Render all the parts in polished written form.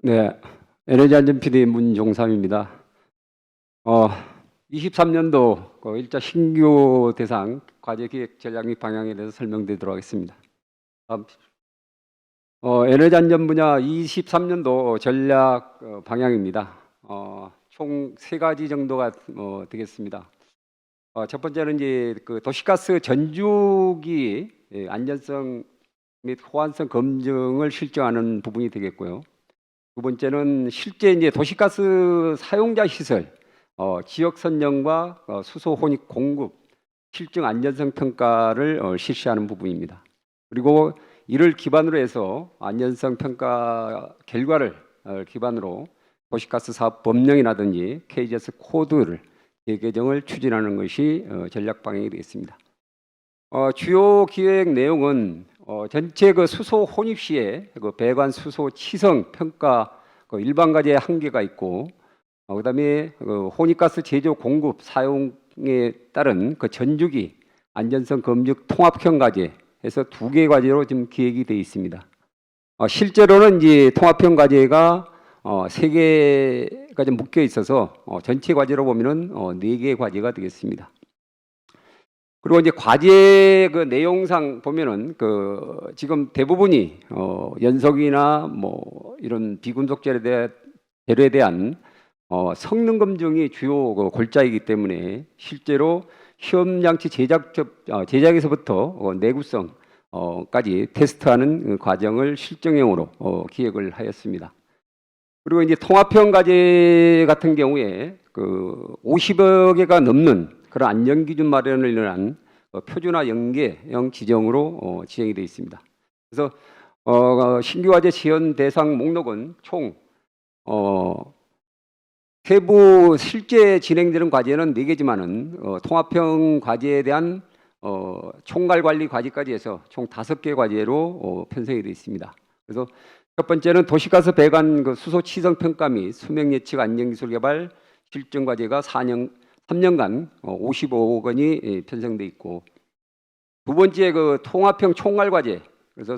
네, 에너지 안전 PD 문종삼입니다. 23년도 그 1차 신규 대상 과제 기획 전략 및 방향에 대해서 설명드리도록 하겠습니다. 다음. 에너지 안전 분야 23년도 전략 방향입니다. 총 3가지 정도가 되겠습니다. 첫 번째는 이제 그 도시가스 전주기 안전성 및 호환성 검증을 실증하는 부분이 되겠고요. 두 번째는 실제 이제 도시가스 사용자 시설 지역 선정과 수소 혼입 공급 실증 안전성 평가를 실시하는 부분입니다. 그리고 이를 기반으로 해서 안전성 평가 결과를 기반으로 도시가스 사업 법령이라든지 KGS 코드를 개정을 추진하는 것이 전략 방향이 되겠습니다. 주요 기획 내용은 전체 그 수소 혼입 시에 그 배관 수소 치성 평가 그 일반 과제에 한계가 있고, 그다음에 그 혼입가스 제조 공급 사용에 따른 그 전주기 안전성 검증 통합형 과제 해서 2개 과제로 지금 기획이 되어 있습니다. 실제로는 이제 통합형 과제가 3개가 좀 묶여 있어서 전체 과제로 보면은 4개 과제가 되겠습니다. 그리고 이제 과제 그 내용상 보면은 그 지금 대부분이 연석이나 뭐 이런 비금속 재료에 대한 성능 검증이 주요 그 골자이기 때문에 실제로 시험 장치 제작에서부터 내구성까지 테스트하는 과정을 실증형으로 기획을 하였습니다. 그리고 이제 통합형 과제 같은 경우에 그 50여 개가 넘는 그런 안전 기준 마련을 위한 표준화 연계형 지정으로 지정이 되어 있습니다. 그래서 신규 과제 지원 대상 목록은 총 세부 실제 진행되는 과제는 4개지만은 통합형 과제에 대한 총괄 관리 과제까지 해서 총 5개 과제로 편성이 되어 있습니다. 그래서 첫 번째는 도시가스 배관 그 수소 치성 평가 및 수명 예측 안전 기술 개발 실증 과제가 3년간 55억 원이 편성돼 있고, 두 번째 그 통합형 총괄 과제, 그래서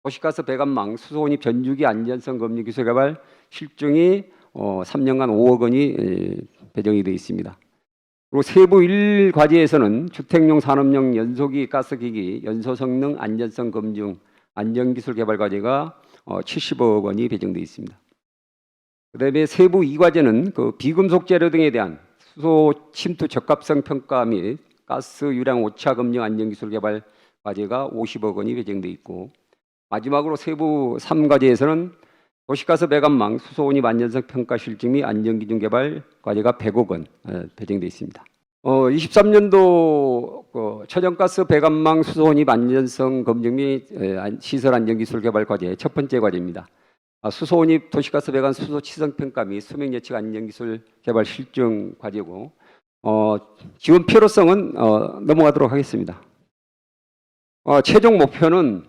도시가스 배관망 수소 혼입 전주기 안전성 검증 기술 개발 실증이 3년간 5억 원이 배정이 되어 있습니다. 그리고 세부 1 과제에서는 주택용 산업용 연소기 가스기기 연소 성능 안전성 검증 안전 기술 개발 과제가 70억 원이 배정되어 있습니다. 그다음에 세부 2과제는 그 비금속 재료 등에 대한 수소 침투 적합성 평가 및 가스 유량 오차 검증 안전 기술 개발 과제가 50억 원이 배정되어 있고, 마지막으로 세부 3과제에서는 도시가스 배관망 수소 혼입 안전성 평가 실증 및 안전 기준 개발 과제가 100억 원 배정되어 있습니다. 23년도 천연가스 배관망 수소 혼입 안전성 검증 및 시설 안전 기술 개발 과제 첫 번째 과제입니다. 수소 혼입 도시가스 배관 수소 치성 평가 및 수명 예측 안전 기술 개발 실증 과제고, 지원 필요성은 넘어가도록 하겠습니다. 최종 목표는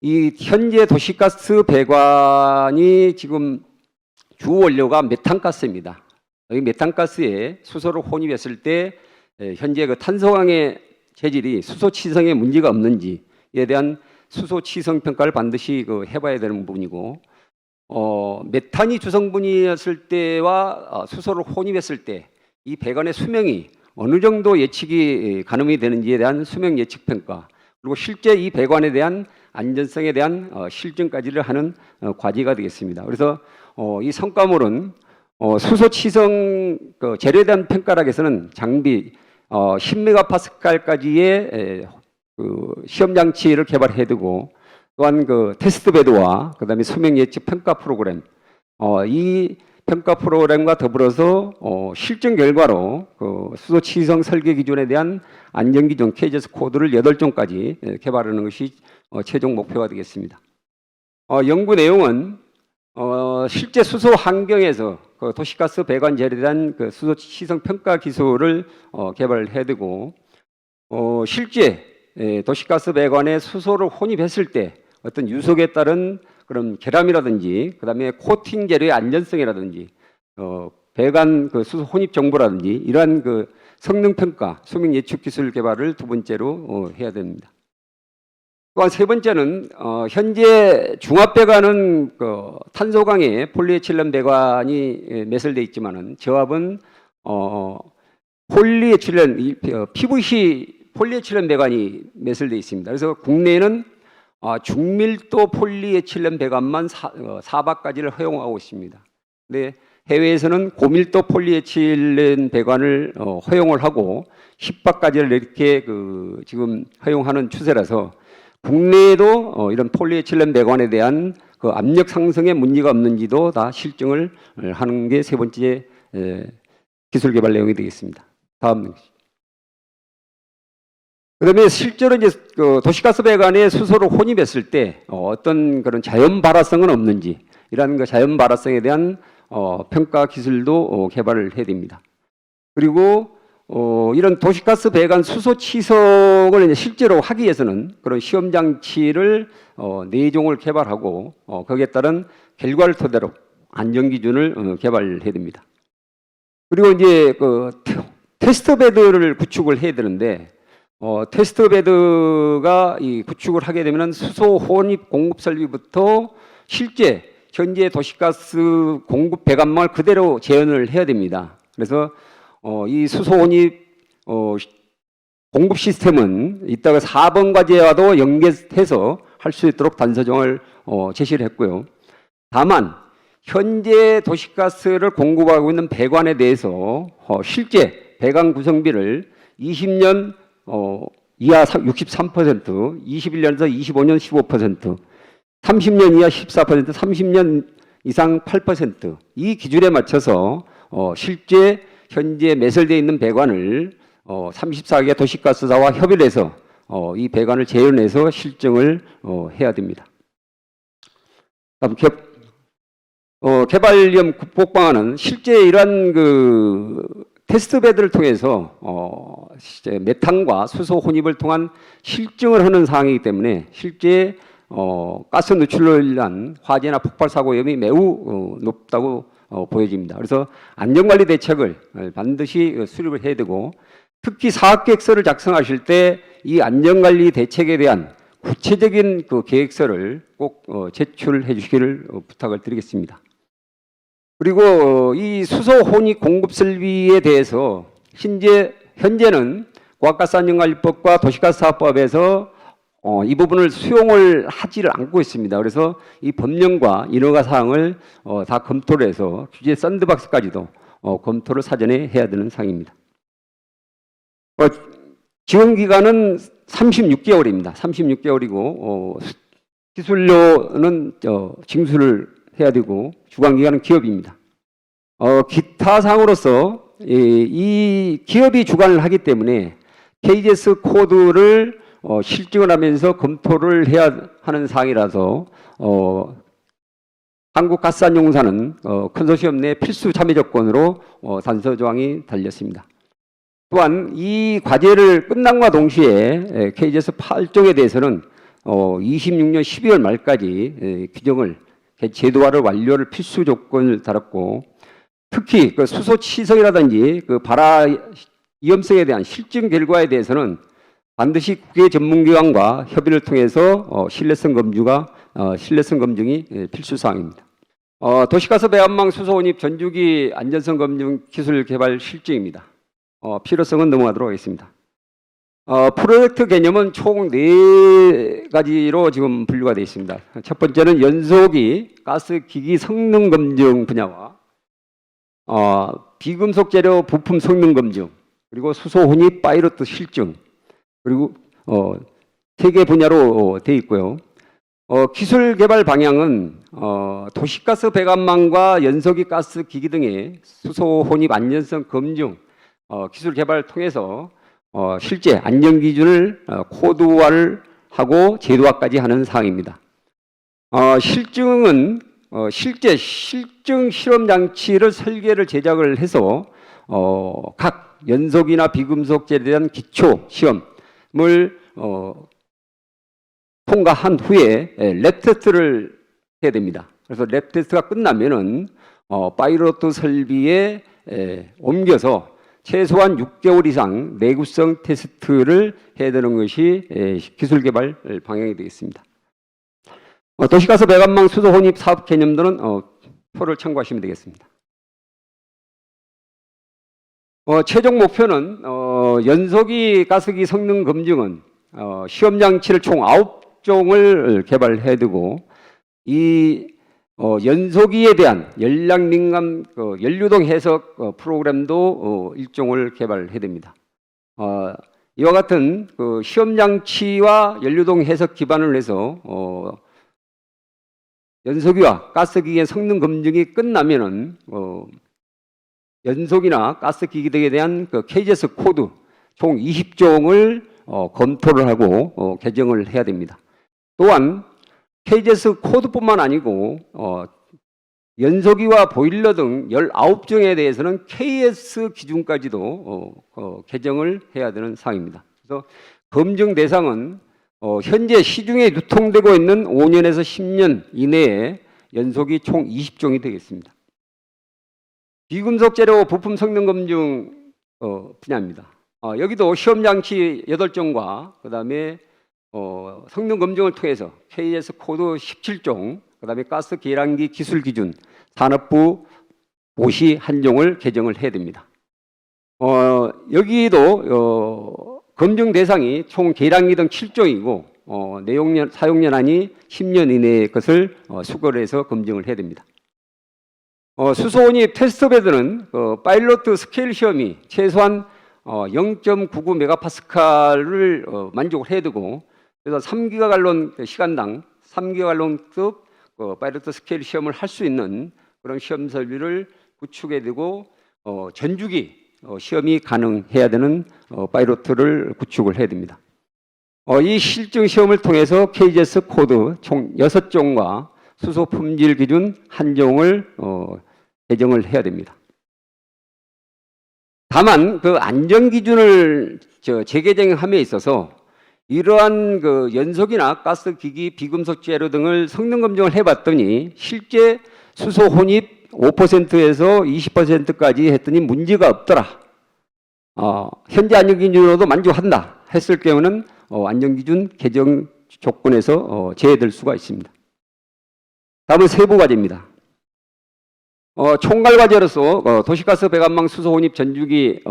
이 현재 도시가스 배관이 지금 주 원료가 메탄가스입니다. 이 메탄가스에 수소를 혼입했을 때 현재 그 탄소강의 재질이 수소 치성에 문제가 없는지에 대한 수소 치성 평가를 반드시 해봐야 되는 부분이고, 메탄이 주성분이었을 때와 수소를 혼입했을 때 이 배관의 수명이 어느 정도 예측이 가능이 되는지에 대한 수명 예측 평가, 그리고 실제 이 배관에 대한 안전성에 대한 실증까지를 하는 과제가 되겠습니다. 그래서 이 성과물은 수소 치성 재료에 대한 평가락에서는 장비 10메가파스칼까지의 시험 장치를 개발해두고, 또한 그 테스트 베드와 그다음에 수명 예측 평가 프로그램, 이 평가 프로그램과 더불어서 실증 결과로 수소 치성 설계 기준에 대한 안전 기준 KGS 코드를 8종까지 개발하는 것이 최종 목표가 되겠습니다. 연구 내용은 실제 수소 환경에서 도시가스 배관 재료에 대한 수소 치성 평가 기술을 개발해두고, 실제 도시가스 배관에 수소를 혼입했을 때 어떤 유속에 따른 그런 결함이라든지, 그다음에 코팅 재료의 안전성이라든지, 배관 수소 혼입 정보라든지 이러한 성능 평가, 수명 예측 기술 개발을 두 번째로 해야 됩니다. 또한 세 번째는 현재 중압배관은 탄소강에 폴리에틸렌 배관이 매설되어 있지만은 저압은 폴리에틸렌 PVC 폴리에틸렌 배관이 매설되어 있습니다. 그래서 국내에는 중밀도 폴리에틸렌 배관만 4박까지를 허용하고 있습니다. 근데 해외에서는 고밀도 폴리에틸렌 배관을 허용을 하고 10박까지를 이렇게 지금 허용하는 추세라서 국내에도 이런 폴리에틸렌 배관에 대한 압력 상승에 문제가 없는지도 다 실증을 하는 게 세 번째 기술 개발 내용이 되겠습니다. 다음. 그다음에 실제로 이제 도시가스 배관에 수소를 혼입했을 때 어떤 그런 자연 발화성은 없는지 이런 자연 발화성에 대한 평가 기술도 개발을 해야 됩니다. 그리고 이런 도시가스 배관 수소 치석을 이제 실제로 하기 위해서는 그런 시험 장치를 4종을 개발하고 거기에 따른 결과를 토대로 안전 기준을 개발해야 됩니다. 그리고 이제 테스트 베드를 구축을 해야 되는데 테스트 베드가 이 구축을 하게 되면 수소 혼입 공급 설비부터 실제 현재 도시가스 공급 배관망을 그대로 재현을 해야 됩니다. 그래서 이 수소 혼입 공급 시스템은 이따가 4번 과제와도 연계해서 할 수 있도록 단서정을 제시를 했고요. 다만 현재 도시가스를 공급하고 있는 배관에 대해서 실제 배관 구성비를 20년 이하 63%, 21년에서 25년 15%, 30년 이하 14%, 30년 이상 8%, 이 기준에 맞춰서 실제 현재 매설되어 있는 배관을 34개 도시가스사와 협의를 해서 이 배관을 재현해서 실증을 해야 됩니다. 다음 개발 위험 극복 방안은 실제 이러한 테스트 베드를 통해서 메탄과 수소 혼입을 통한 실증을 하는 사항이기 때문에 실제 가스 누출로 인한 화재나 폭발 사고 위험이 매우 높다고 보여집니다. 그래서 안전관리 대책을 반드시 수립을 해야 되고 특히 사업계획서를 작성하실 때 이 안전관리 대책에 대한 구체적인 계획서를 꼭 제출해 주시기를 부탁을 드리겠습니다. 그리고 이 수소 혼입 공급 설비에 대해서 현재는 고압가스안전관리법과 도시가스사업법에서 이 부분을 수용을 하지를 않고 있습니다. 그래서 이 법령과 인허가 사항을 다 검토를 해서 규제 샌드박스까지도 검토를 사전에 해야 되는 사항입니다. 지원 기간은 36개월입니다. 36개월이고 기술료는 징수를 해야 되고 주관 기관은 기업입니다. 기타 사항으로서 이 기업이 주관을 하기 때문에 KGS 코드를 실증을 하면서 검토를 해야 하는 사항이라서 한국가스안전공사는 컨소시엄 내 필수 참여 조건으로 단서 조항이 달렸습니다. 또한 이 과제를 끝남과 동시에 KGS 8종에 대해서는 26년 12월 말까지 규정을 제도화를 완료를 필수 조건을 달았고 특히 수소 치석이라든지 발화 위험성에 대한 실증 결과에 대해서는 반드시 국외 전문기관과 협의를 통해서 신뢰성 검증이 필수 사항입니다. 도시가스 배관망 수소 혼입 전주기 안전성 검증 기술 개발 실증입니다. 필요성은 넘어가도록 하겠습니다. 프로젝트 개념은 총 4가지로 지금 분류가 되어 있습니다. 첫 번째는 연소기 가스 기기 성능 검증 분야와 비금속 재료 부품 성능 검증 그리고 수소 혼입 파이로트 실증 그리고 3개 분야로 되어 있고요. 기술 개발 방향은 도시가스 배관망과 연소기 가스 기기 등의 수소 혼입 안전성 검증 기술 개발을 통해서 실제 안전 기준을 코드화를 하고 제도화까지 하는 사항입니다. 실증은 실제 실증 실험 장치를 설계를 제작을 해서 각 연소기나 비금속재에 대한 기초 시험을 통과한 후에 랩 테스트를 해야 됩니다. 그래서 랩 테스트가 끝나면은 파이로트 설비에 옮겨서 최소한 6개월 이상 내구성 테스트를 해야 되는 것이 기술 개발 방향이 되겠습니다. 도시가스 배관망 수소 혼입 사업 개념들은 표를 참고하시면 되겠습니다. 최종 목표는 연소기 가스기 성능 검증은 시험 장치를 총 9종을 개발해 두고 이 연소기에 대한 연량 민감 연료동 해석 프로그램도 일종을 개발해야 됩니다. 이와 같은 시험 장치와 연료동 해석 기반을 해서 연소기와 가스기의 성능 검증이 끝나면은 연소기나 가스기기 등에 대한 KGS 코드 총 20종을 검토를 하고 개정을 해야 됩니다. 또한 KGS 코드뿐만 아니고 연소기와 보일러 등 19종에 대해서는 KS 기준까지도 개정을 해야 되는 사항입니다. 그래서 검증 대상은 현재 시중에 유통되고 있는 5년에서 10년 이내에 연소기 총 20종이 되겠습니다. 비금속 재료 부품 성능 검증 분야입니다. 여기도 시험 장치 8종과 그다음에 성능 검증을 통해서 KS 코드 17종, 그다음에 가스 계량기 기술 기준 산업부 고시 한 종을 개정을 해야 됩니다. 여기도 검증 대상이 총 계량기 등 7종이고 내용년 사용 연한이 10년 이내의 것을 수거를 해서 검증을 해야 됩니다. 수소 혼입 테스트 베드는 파일로트 스케일 시험이 최소한 0.99 메가파스칼을 만족을 해야 되고, 그래서 3기가갈론 시간당 3기가갈론급 파일로트 스케일 시험을 할 수 있는 그런 시험 설비를 구축해야 되고, 전주기 시험이 가능해야 되는 파일로트를 구축을 해야 됩니다. 이 실증 시험을 통해서 KGS 코드 총 6종과 수소 품질 기준 1종을 개정을 해야 됩니다. 다만 안전 기준을 재개정함에 있어서 이러한 연소기나 가스기기, 비금속 재료 등을 성능 검증을 해봤더니 실제 수소 혼입 5%에서 20%까지 했더니 문제가 없더라. 현재 안전 기준으로도 만족한다 했을 경우는 안전 기준 개정 조건에서 제외될 수가 있습니다. 다음은 세부 과제입니다. 총괄 과제로서 도시가스 배관망 수소 혼입 전주기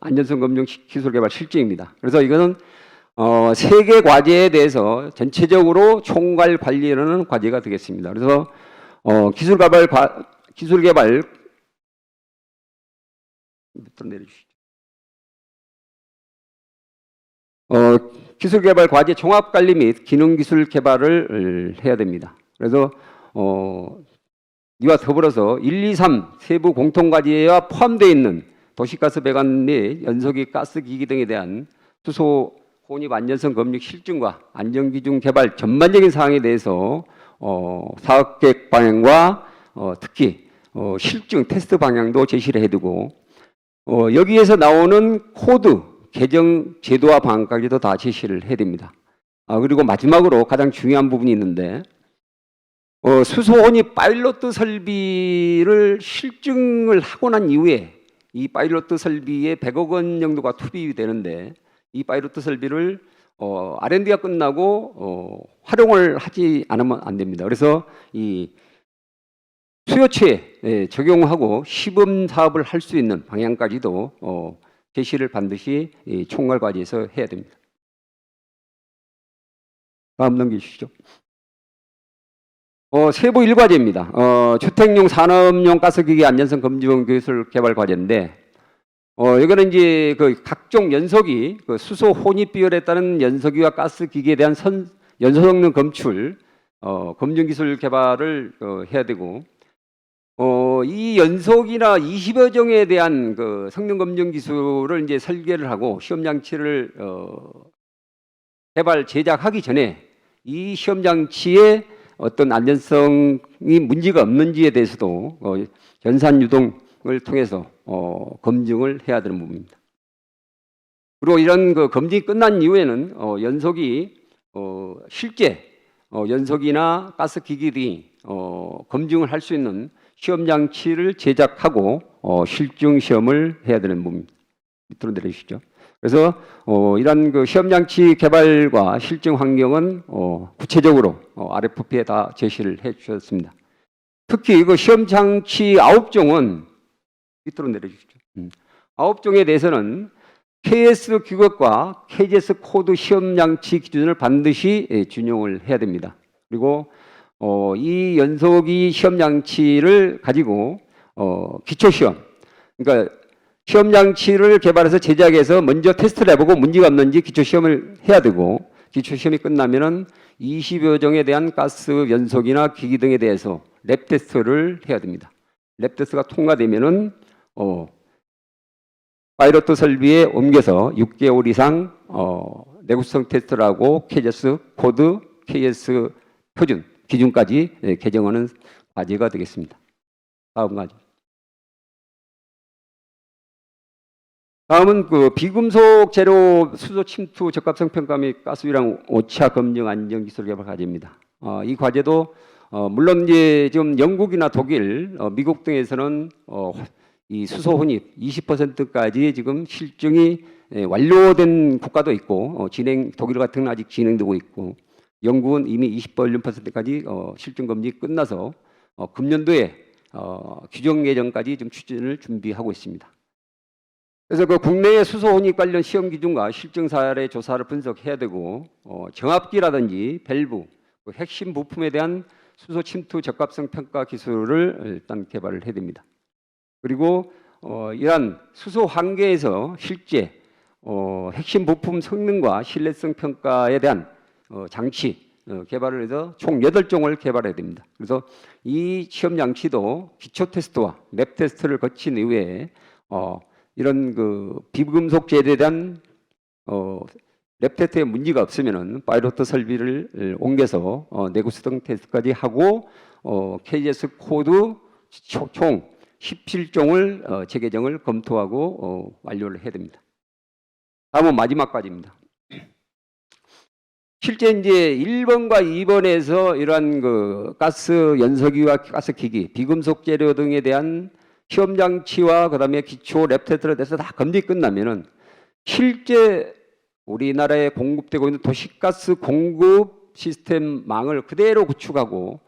안전성 검증 기술 개발 실증입니다. 그래서 이거는 3개 과제에 대해서 전체적으로 총괄 관리하는 과제가 되겠습니다. 그래서 기술 개발 내려주시죠. 기술 개발 과제 종합 관리 및 기능 기술 개발을 해야 됩니다. 그래서 이와 더불어서 1, 2, 3 세부 공통 과제와 포함되어 있는 도시가스 배관 및 연소기 가스기기 등에 대한 수소 혼입 안전성 검증 실증과 안전기준 개발 전반적인 사항에 대해서 사업계획 방향과 특히 실증 테스트 방향도 제시를 해두고 여기에서 나오는 코드 개정 제도와 방안까지도 다 제시를 해야 됩니다. 그리고 마지막으로 가장 중요한 부분이 있는데 수소 혼입 파일로트 설비를 실증을 하고 난 이후에 이 파일로트 설비에 100억 원 정도가 투입이 되는데 이 파일로트 설비를 R&D가 끝나고 활용을 하지 않으면 안 됩니다. 그래서 이 수요처에 적용하고 시범 사업을 할 수 있는 방향까지도 제시를 반드시 총괄 과제에서 해야 됩니다. 다음 넘겨주시죠. 세부 1과제입니다. 주택용 산업용 가스기기 안전성 검증 기술 개발 과제인데 이거는 이제 각종 연소기 수소 혼입 비율에 따른 연소기와 가스기기에 대한 연소 성능 검출 검증 기술 개발을 해야 되고 이 연소기나 20여 종에 대한 성능 검증 기술을 이제 설계를 하고 시험 장치를 개발 제작하기 전에 이 시험 장치에 어떤 안전성이 문제가 없는지에 대해서도 연산 유동을 통해서 검증을 해야 되는 부분입니다. 그리고 이런 검증이 끝난 이후에는 연소기 실제 연소기나 가스기기 등이 검증을 할 수 있는 시험 장치를 제작하고 실증 시험을 해야 되는 부분입니다. 밑으로 내려주시죠. 그래서 이러한 그 시험장치 개발과 실증 환경은 구체적으로 RFP에 다 제시를 해주셨습니다. 특히 그 시험장치 9종은 밑으로 내려주시죠. 9종에 대해서는 KS 규격과 KGS 코드 시험장치 기준을 반드시 준용을 해야 됩니다. 그리고 이 연소기 시험장치를 가지고 기초시험, 그러니까 시험장치를 개발해서 제작해서 먼저 테스트를 해보고 문제가 없는지 기초시험을 해야 되고, 기초시험이 끝나면은 20여 종에 대한 가스 연소기나 기기 등에 대해서 랩 테스트를 해야 됩니다. 랩 테스트가 통과되면은 파이로트 설비에 옮겨서 6개월 이상 내구성 테스트를 하고 KGS 코드, KS 표준 기준까지 개정하는 과제가 되겠습니다. 다음 과제. 다음은 그 비금속 재료 수소 침투 적합성 평가 및 가스 유량 오차 검증 안전 기술 개발 과제입니다. 이 과제도 물론 이제 지금 영국이나 독일, 미국 등에서는 이 수소 혼입 20%까지 지금 실증이 완료된 국가도 있고 독일 같은 건 아직 진행되고 있고, 영국은 이미 20%까지 실증 검증이 끝나서 금년도에 규정 예정까지 좀 추진을 준비하고 있습니다. 그래서 그 국내의 수소 혼입 관련 시험 기준과 실증 사례 조사를 분석해야 되고, 정압기라든지 밸브, 그 핵심 부품에 대한 수소 침투 적합성 평가 기술을 일단 개발을 해야 됩니다. 그리고 이러한 수소 환경에서 실제 핵심 부품 성능과 신뢰성 평가에 대한 장치 개발을 해서 총 8종을 개발해야 됩니다. 그래서 이 시험 장치도 기초 테스트와 랩 테스트를 거친 이후에 이런 그 비금속 재료에 대한 랩 테스트에 문제가 없으면은 파이로트 설비를 옮겨서 내구성 테스트까지 하고 KGS 코드 총 17종을 재개정을 검토하고 완료를 해야 됩니다. 다음은 마지막 과제입니다. 실제 이제 1번과 2번에서 이러한 그 가스 연소기와 가스 기기, 비금속 재료 등에 대한 시험 장치와 그다음에 기초 랩 테스트에 대해서 다 검증이 끝나면은 실제 우리나라에 공급되고 있는 도시가스 공급 시스템망을 그대로 구축하고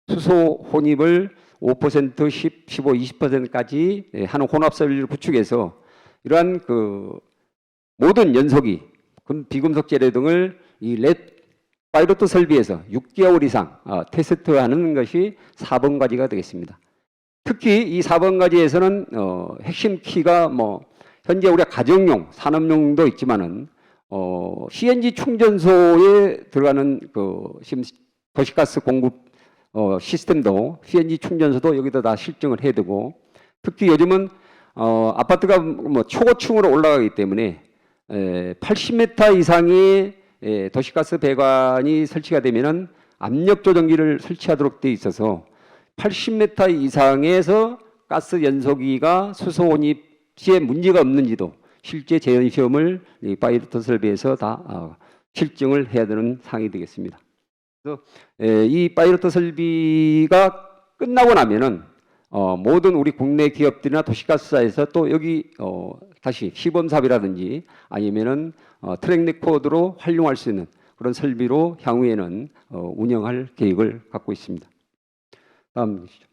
수소 혼입을 5%, 10, 15, 20%까지 하는 혼합 설비를 구축해서 이러한 그 모든 연소기, 비금속 재료 등을 이 파이로트 설비에서 6개월 이상 테스트하는 것이 4번 과제가 되겠습니다. 특히 이 4번 과제에서는 핵심 키가 현재 우리가 가정용, 산업용도 있지만은 CNG 충전소에 들어가는 그 지금 도시가스 공급 시스템도 CNG 충전소도 여기다 다 실증을 해야 되고, 특히 요즘은 아파트가 초고층으로 올라가기 때문에 80m 이상의 도시가스 배관이 설치가 되면은 압력 조정기를 설치하도록 되어 있어서 80m 이상에서 가스 연소기가 수소 혼입 시에 문제가 없는지도 실제 재현 시험을 이 파이로트 설비에서 다 실증을 해야 되는 사항이 되겠습니다. 그래서 이 파이로트 설비가 끝나고 나면은 모든 우리 국내 기업들이나 도시가스사에서 또 여기 다시 시범 사업이라든지 아니면은 트랙 레코드로 활용할 수 있는 그런 설비로 향후에는 운영할 계획을 갖고 있습니다. 다음 보시죠.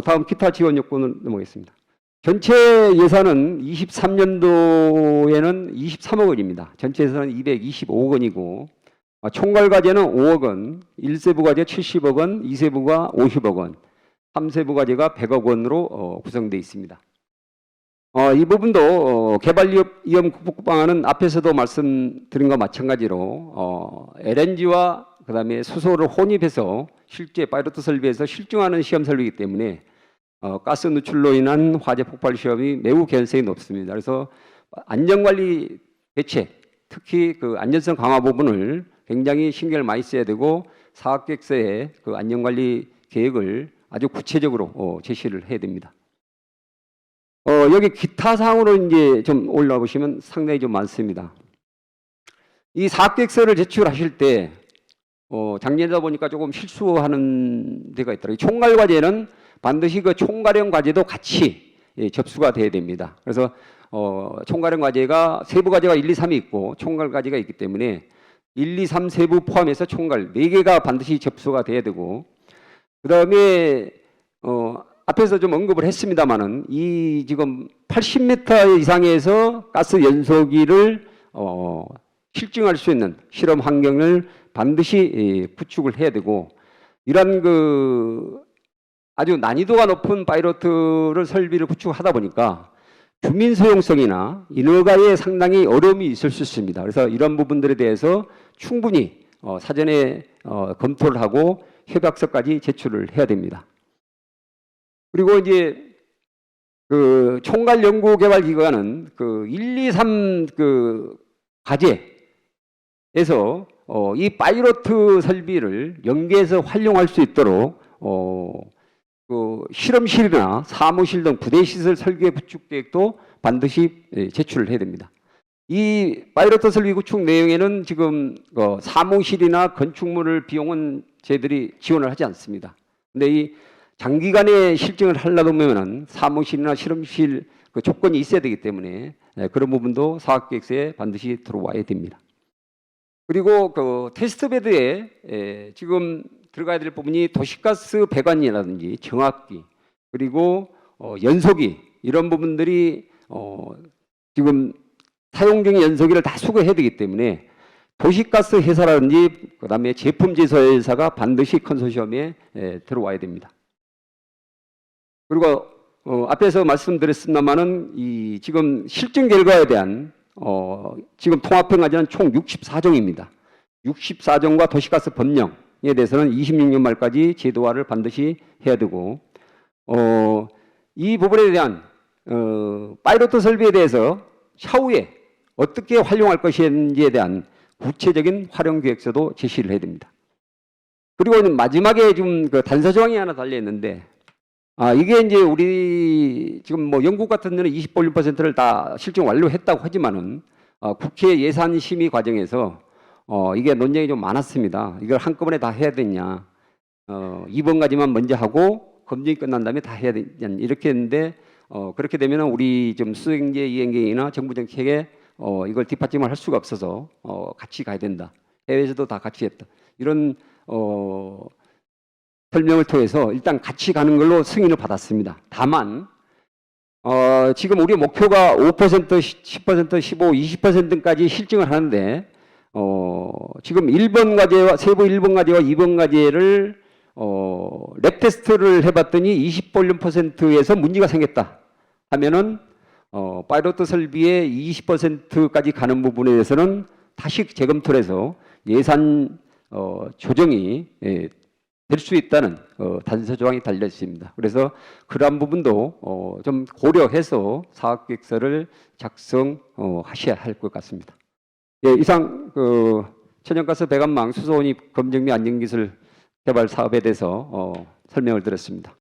다음 기타 지원 요건을 넘어가겠습니다. 전체 예산은 23년도에는 23억 원입니다. 전체 예산은 225억 원이고 총괄 과제는 5억 원, 1세부 과제 70억 원, 2세부가 50억 원, 3세부 과제가 100억 원으로 구성되어 있습니다. 이 부분도 개발 위험 극복 방안은 앞에서도 말씀드린 것과 마찬가지로 LNG와 그다음에 수소를 혼입해서 실제 파이로트 설비에서 실증하는 시험 설비이기 때문에 가스 누출로 인한 화재 폭발 시험이 매우 개연성이 높습니다. 그래서 안전관리 대책, 특히 그 안전성 강화 부분을 굉장히 신경을 많이 써야 되고 사업계획서에 그 안전관리 계획을 아주 구체적으로 제시를 해야 됩니다. 여기 기타 사항으로 이제 좀 올라 보시면 상당히 좀 많습니다. 이 사업계획서를 제출하실 때 작년이다 보니까 조금 실수하는 데가 있더라고요. 총괄 과제는 반드시 그 총괄형 과제도 같이 접수가 돼야 됩니다. 그래서 총괄형 과제가 세부 과제가 1, 2, 3이 있고 총괄 과제가 있기 때문에 1, 2, 3 세부 포함해서 총괄 4개가 반드시 접수가 돼야 되고, 그다음에 앞에서 좀 언급을 했습니다마는 이 지금 80m 이상에서 가스 연소기를 실증할 수 있는 실험 환경을 반드시 구축을 해야 되고, 이러한 아주 난이도가 높은 파이로트를 설비를 구축하다 보니까 주민 소용성이나 인허가에 상당히 어려움이 있을 수 있습니다. 그래서 이런 부분들에 대해서 충분히 사전에 검토를 하고 협약서까지 제출을 해야 됩니다. 그리고 이제 총괄 연구 개발 기관은 1, 2, 3 과제에서 이 파이로트 설비를 연계해서 활용할 수 있도록 실험실이나 사무실 등 부대 시설 설계 구축 계획도 반드시 제출을 해야 됩니다. 이 파이로트 설비 구축 내용에는 지금 사무실이나 건축물을 비용은 저희들이 지원을 하지 않습니다. 근데 이 장기간의 실증을 하려면 사무실이나 실험실 조건이 있어야 되기 때문에 그런 부분도 사업계획서에 반드시 들어와야 됩니다. 그리고 테스트 베드에 지금 들어가야 될 부분이 도시가스 배관이라든지 정압기, 그리고 연소기, 이런 부분들이 지금 사용 중인 연소기를 다 수거해야 되기 때문에 도시가스 회사라든지 그다음에 제품 제조 회사가 반드시 컨소시엄에 들어와야 됩니다. 그리고 앞에서 말씀드렸습니다만은 이 지금 실증 결과에 대한 지금 통합형 과제는 총 64종입니다. 64종과 도시가스 법령에 대해서는 26년 말까지 제도화를 반드시 해야 되고, 이 부분에 대한 파이로트 설비에 대해서 향후에 어떻게 활용할 것인지에 대한 구체적인 활용 계획서도 제시를 해야 됩니다. 그리고 마지막에 지금 단서 조항이 하나 달려 있는데, 이게 이제 우리 지금 뭐 영국 같은 데는 20%를 다 실증 완료했다고 하지만은 국회 예산 심의 과정에서 이게 논쟁이 좀 많았습니다. 이걸 한꺼번에 다 해야 되냐, 2번까지만 먼저 하고 검증이 끝난 다음에 다 해야 되냐, 이렇게 했는데 그렇게 되면 우리 좀 수행제 이행계획이나 정부 정책에 이걸 뒷받침을 할 수가 없어서 같이 가야 된다. 해외에서도 다 같이 했다. 이런 설명을 통해서 일단 같이 가는 걸로 승인을 받았습니다. 다만 지금 우리 목표가 5%, 10%, 15, 20%까지 실증을 하는데 지금 1번 과제와 세부 1번 과제와 2번 과제를 랩 테스트를 해봤더니 20%에서 문제가 생겼다 하면은 파이로트 설비의 20%까지 가는 부분에 대해서는 다시 재검토를 해서 예산 조정이 될 수 있다는 단서 조항이 달려 있습니다. 그래서 그러한 부분도 좀 고려해서 사업계획서를 작성하셔야 할 것 같습니다. 예, 이상 천연가스 배관망 수소 혼입 검증 및 안전기술 개발 사업에 대해서 설명을 드렸습니다.